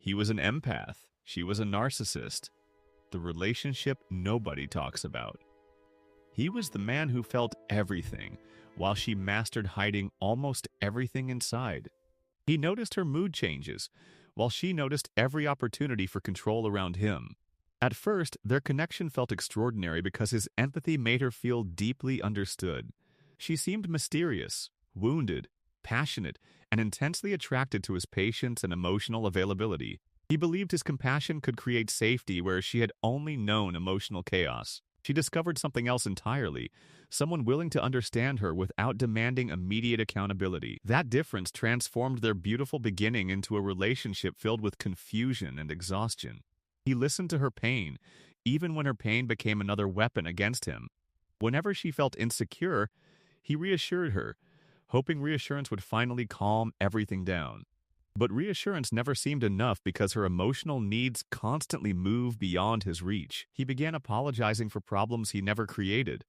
He was an empath. She was a narcissist. The relationship nobody talks about. He was the man who felt everything, while she mastered hiding almost everything inside. He noticed her mood changes, while she noticed every opportunity for control around him. At first, their connection felt extraordinary because his empathy made her feel deeply understood. She seemed mysterious, wounded, passionate, and intensely attracted to his patience and emotional availability. He believed his compassion could create safety where she had only known emotional chaos. She discovered something else entirely, someone willing to understand her without demanding immediate accountability. That difference transformed their beautiful beginning into a relationship filled with confusion and exhaustion. He listened to her pain, even when her pain became another weapon against him. Whenever she felt insecure, he reassured her, hoping reassurance would finally calm everything down. But reassurance never seemed enough because her emotional needs constantly moved beyond his reach. He began apologizing for problems he never created,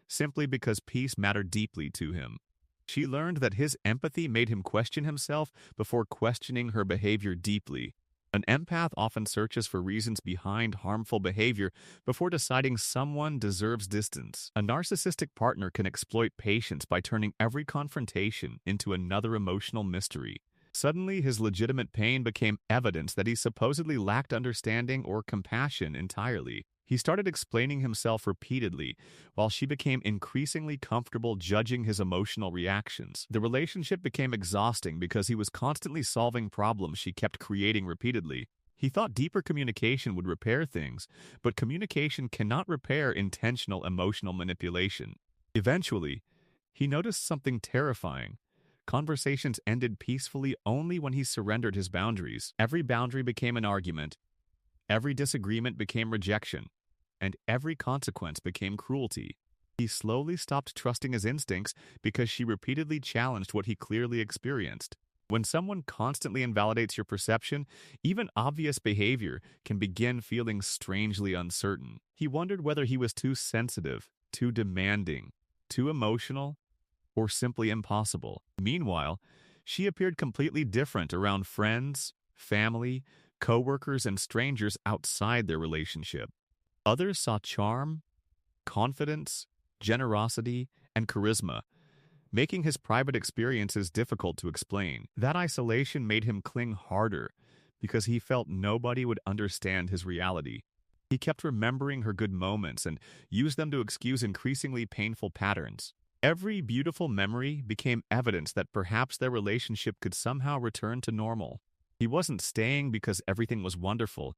simply because peace mattered deeply to him. She learned that his empathy made him question himself before questioning her behavior deeply. An empath often searches for reasons behind harmful behavior before deciding someone deserves distance. A narcissistic partner can exploit patience by turning every confrontation into another emotional mystery. Suddenly, his legitimate pain became evidence that he supposedly lacked understanding or compassion entirely. He started explaining himself repeatedly, while she became increasingly comfortable judging his emotional reactions. The relationship became exhausting because he was constantly solving problems she kept creating repeatedly. He thought deeper communication would repair things, but communication cannot repair intentional emotional manipulation. Eventually, he noticed something terrifying. Conversations ended peacefully only when he surrendered his boundaries. Every boundary became an argument, every disagreement became rejection, and every consequence became cruelty. He slowly stopped trusting his instincts because she repeatedly challenged what he clearly experienced. When someone constantly invalidates your perception, even obvious behavior can begin feeling strangely uncertain. He wondered whether he was too sensitive, too demanding, too emotional, or simply impossible. Meanwhile, she appeared completely different around friends, family, coworkers, and strangers outside their relationship. Others saw charm, confidence, generosity, and charisma, making his private experiences difficult to explain. That isolation made him cling harder because he felt nobody would understand his reality. He kept remembering her good moments and used them to excuse increasingly painful patterns. Every beautiful memory became evidence that perhaps their relationship could somehow return to normal. He wasn't staying because everything was wonderful.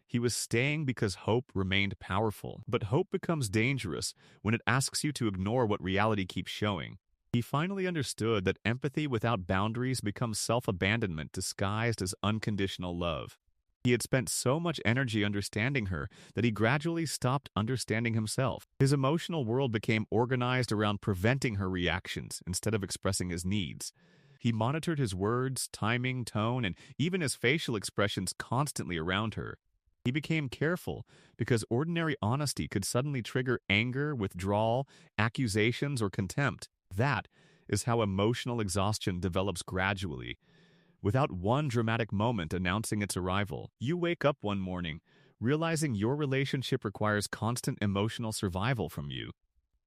He was staying because hope remained powerful. But hope becomes dangerous when it asks you to ignore what reality keeps showing. He finally understood that empathy without boundaries becomes self-abandonment disguised as unconditional love. He had spent so much energy understanding her that he gradually stopped understanding himself. His emotional world became organized around preventing her reactions instead of expressing his needs. He monitored his words, timing, tone, and even his facial expressions constantly around her. He became careful because ordinary honesty could suddenly trigger anger, withdrawal, accusations, or contempt. That is how emotional exhaustion develops gradually, without one dramatic moment announcing its arrival. You wake up one morning, realizing your relationship requires constant emotional survival from you.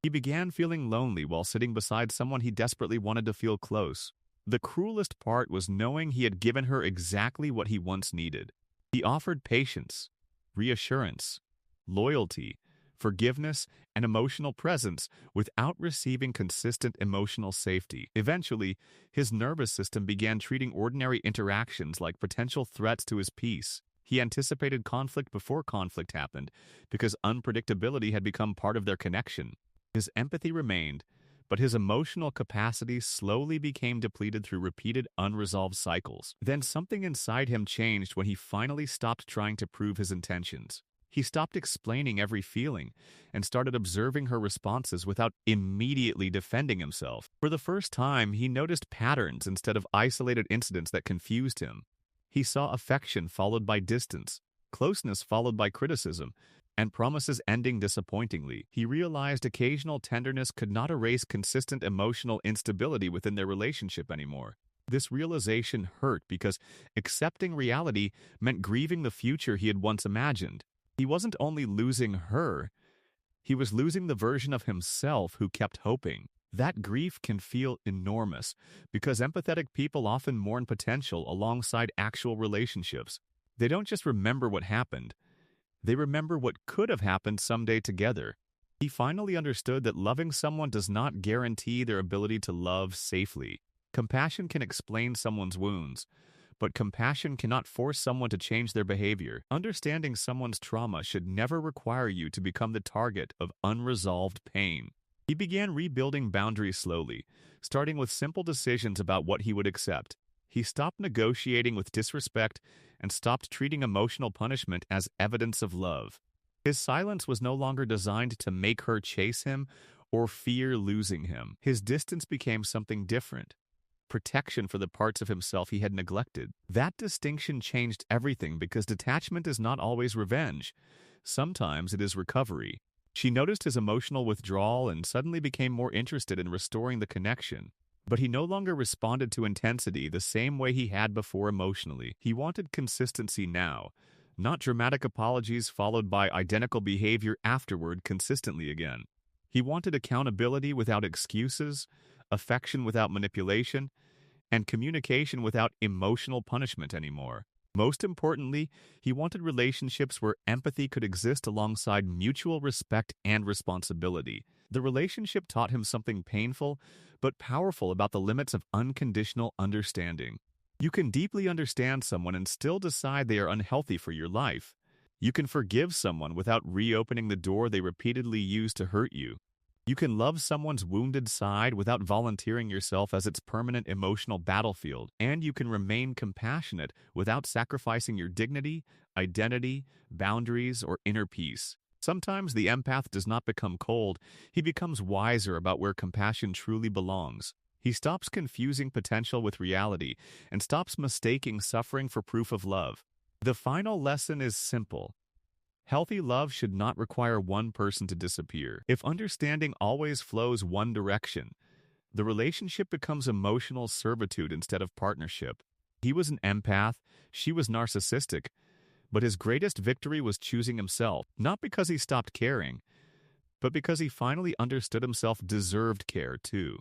He began feeling lonely while sitting beside someone he desperately wanted to feel close. The cruelest part was knowing he had given her exactly what he once needed. He offered patience, reassurance, loyalty, forgiveness, and emotional presence without receiving consistent emotional safety. Eventually, his nervous system began treating ordinary interactions like potential threats to his peace. He anticipated conflict before conflict happened because unpredictability had become part of their connection. His empathy remained, but his emotional capacity slowly became depleted through repeated unresolved cycles. Then something inside him changed when he finally stopped trying to prove his intentions. He stopped explaining every feeling and started observing her responses without immediately defending himself. For the first time, he noticed patterns instead of isolated incidents that confused him. He saw affection followed by distance, closeness followed by criticism, and promises ending disappointingly. He realized occasional tenderness could not erase consistent emotional instability within their relationship anymore. This realization hurt because accepting reality meant grieving the future he had once imagined. He wasn't only losing her, he was losing the version of himself who kept hoping. That grief can feel enormous because empathetic people often mourn potential alongside actual relationships. They don't just remember what happened, they remember what could have happened someday together. He finally understood that loving someone does not guarantee their ability to love safely. Compassion can explain someone's wounds, but compassion cannot force someone to change their behavior. Understanding someone's trauma should never require you to become the target of unresolved pain. He began rebuilding boundaries slowly, starting with simple decisions about what he would accept. He stopped negotiating with disrespect and stopped treating emotional punishment as evidence of love. His silence was no longer designed to make her chase him or fear losing him. His distance became something different: protection for the parts of himself he had neglected. That distinction changed everything because detachment is not always revenge. Sometimes it is recovery. She noticed his emotional withdrawal and suddenly became more interested in restoring the connection. But he no longer responded to intensity the same way he had before emotionally. He wanted consistency now, not dramatic apologies followed by identical behavior afterward consistently again. He wanted accountability without excuses, affection without manipulation, and communication without emotional punishment anymore. Most importantly, he wanted relationships where empathy could exist alongside mutual respect and responsibility. The relationship taught him something painful but powerful about the limits of unconditional understanding. You can deeply understand someone and still decide they are unhealthy for your life. You can forgive someone without reopening the door they repeatedly used to hurt you. You can love someone's wounded side without volunteering yourself as its permanent emotional battlefield, and you can remain compassionate without sacrificing your dignity, identity, boundaries, or inner peace. Sometimes the empath does not become cold, he becomes wiser about where compassion truly belongs. He stops confusing potential with reality and stops mistaking suffering for proof of love. The final lesson is simple: healthy love should not require one person to disappear. If understanding always flows one direction, the relationship becomes emotional servitude instead of partnership. He was an empath, she was narcissistic, but his greatest victory was choosing himself, not because he stopped caring, but because he finally understood himself deserved care too.